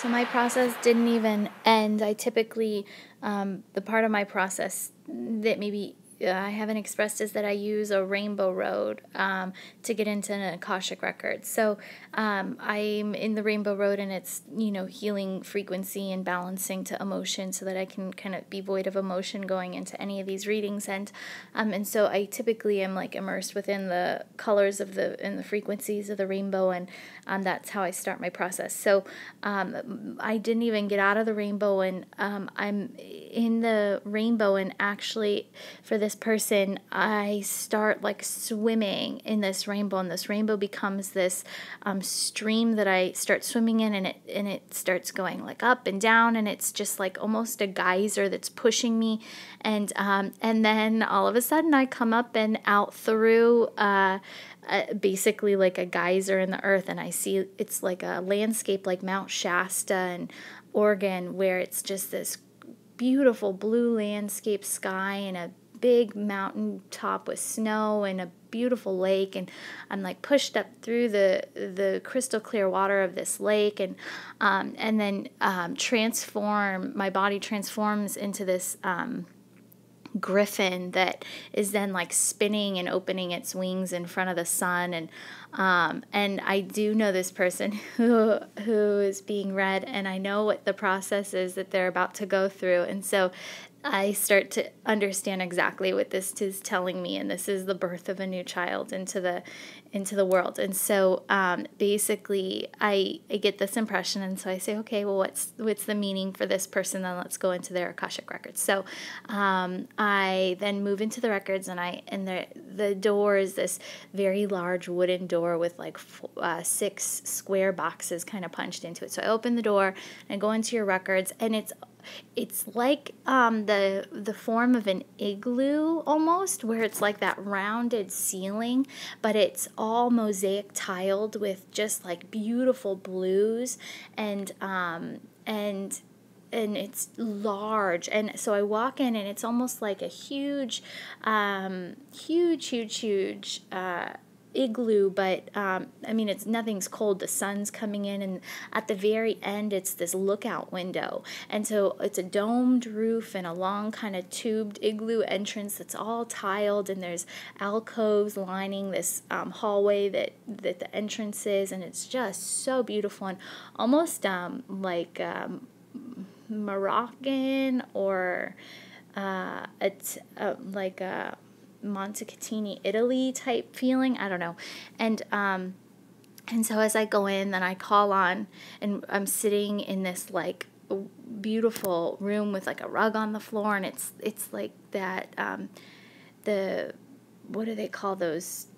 So my process didn't even end. I typically, the part of my process that maybe I haven't expressed is that I use a rainbow road to get into an Akashic record. So I'm in the rainbow road, and it's, healing frequency and balancing to emotion so that I can kind of be void of emotion going into any of these readings. And so I typically am like immersed within the colors of and the frequencies of the rainbow, and that's how I start my process. So I didn't even get out of the rainbow, and I'm in the rainbow, and actually for this person, I start like swimming in this rainbow, and this rainbow becomes this stream that I start swimming in, and it starts going like up and down, and it's just like almost a geyser that's pushing me, and then all of a sudden I come up and out through basically like a geyser in the earth, and I see it's like a landscape like Mount Shasta and Oregon, where it's just this beautiful blue landscape sky and a big mountain top with snow and a beautiful lake, and I'm like pushed up through the crystal clear water of this lake, and then my body transforms into this griffin that is then like spinning and opening its wings in front of the sun, and I do know this person who is being read, and I know what the process is that they're about to go through, and so I start to understand exactly what this is telling me, and this is the birth of a new child into the world. And so basically I get this impression, and so I say, okay, well, what's the meaning for this person? Then let's go into their Akashic records. So I then move into the records, and the door is this very large wooden door with like 6 square boxes kind of punched into it. So I open the door and go into your records, and it's like the form of an igloo almost, where it's like that rounded ceiling, but it's all mosaic tiled with just like beautiful blues, and it's large. And so I walk in, and it's almost like a huge igloo, but it's nothing's cold. The sun's coming in, and at the very end it's this lookout window, and so it's a domed roof and a long kind of tubed igloo entrance that's all tiled, and there's alcoves lining this hallway that the entrance is, and it's just so beautiful, and almost like Moroccan, or it's like a Montecatini, Italy type feeling. I don't know. And so as I go in, then I call on, and I'm sitting in this like beautiful room with like a rug on the floor, and it's like that what do they call those?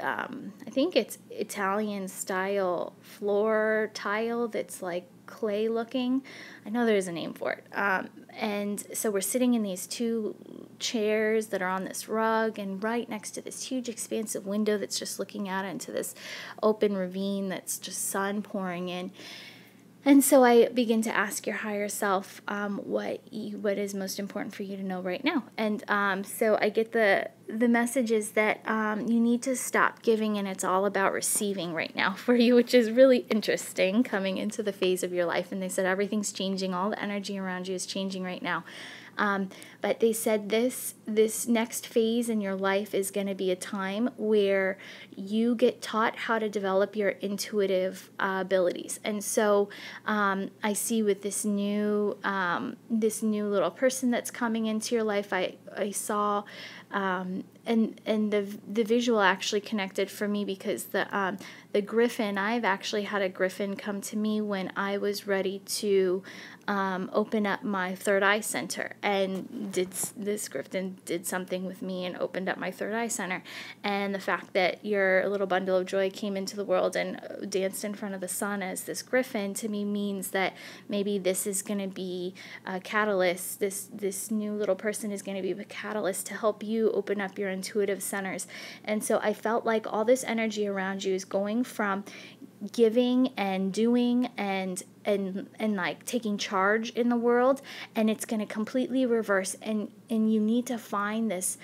I think it's Italian style floor tile that's like clay looking. I know there's a name for it. And so we're sitting in these 2 chairs that are on this rug, and right next to this huge expansive window that's just looking out into this open ravine that's just sun pouring in. And so I begin to ask your higher self what is most important for you to know right now. And so I get the message is that you need to stop giving, and it's all about receiving right now for you, which is really interesting coming into the phase of your life. And they said everything's changing. All the energy around you is changing right now. But they said this next phase in your life is going to be a time where you get taught how to develop your intuitive abilities. And so I see with this new little person that's coming into your life, I saw and the visual actually connected for me, because the griffin, I've actually had a griffin come to me when I was ready to open up my third eye center, and this griffin did something with me and opened up my third eye center. And the fact that your little bundle of joy came into the world and danced in front of the sun as this griffin, to me means that maybe this is going to be a catalyst. This new little person is going to be a catalyst to help you open up your intuitive centers. And so I felt like all this energy around you is going from giving and doing and like taking charge in the world, and it's going to completely reverse, and and you need to find this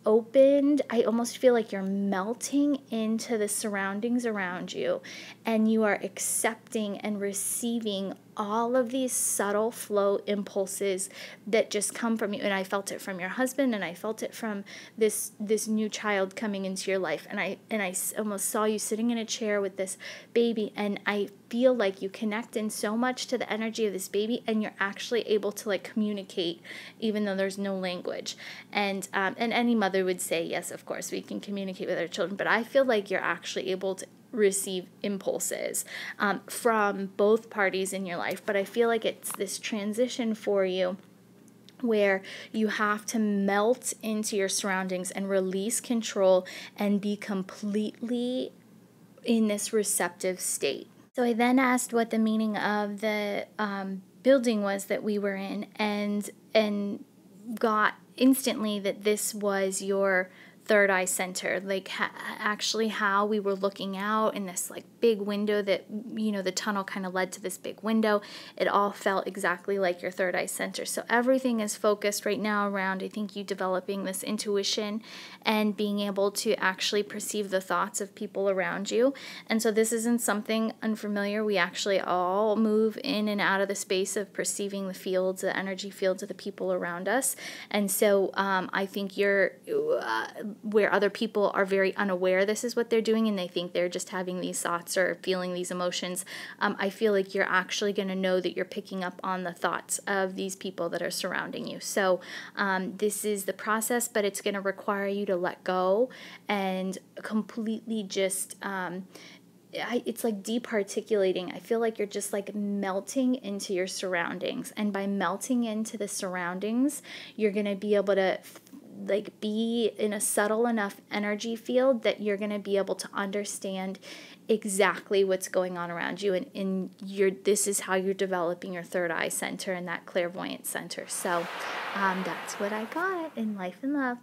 opened, I almost feel like you're melting into the surroundings around you, and you are accepting and receiving all of these subtle flow impulses that just come from you. And I felt it from your husband, and I felt it from this new child coming into your life. And I almost saw you sitting in a chair with this baby, and I feel like you connect in so much to the energy of this baby, and you're actually able to like communicate even though there's no language. And any mother would say, yes, of course we can communicate with our children, but I feel like you're actually able to receive impulses from both parties in your life. But I feel like it's this transition for you where you have to melt into your surroundings and release control and be completely in this receptive state. So I then asked what the meaning of the building was that we were in, and got instantly that this was your third eye center, like actually how we were looking out in this like big window that, you know, the tunnel kind of led to this big window. It all felt exactly like your third eye center. So everything is focused right now around, I think, you developing this intuition and being able to actually perceive the thoughts of people around you. And so this isn't something unfamiliar. We actually all move in and out of the space of perceiving the fields, the energy fields of the people around us. And so I think you're where other people are very unaware this is what they're doing, and they think they're just having these thoughts or feeling these emotions. I feel like you're actually going to know that you're picking up on the thoughts of these people that are surrounding you. So this is the process, but it's going to require you to let go and completely just it's like departiculating. I feel like you're just like melting into your surroundings, and by melting into the surroundings, you're going to be able to like be in a subtle enough energy field that you're going to be able to understand exactly what's going on around you, and this is how you're developing your third eye center and that clairvoyant center. So that's what I got in Life and Love.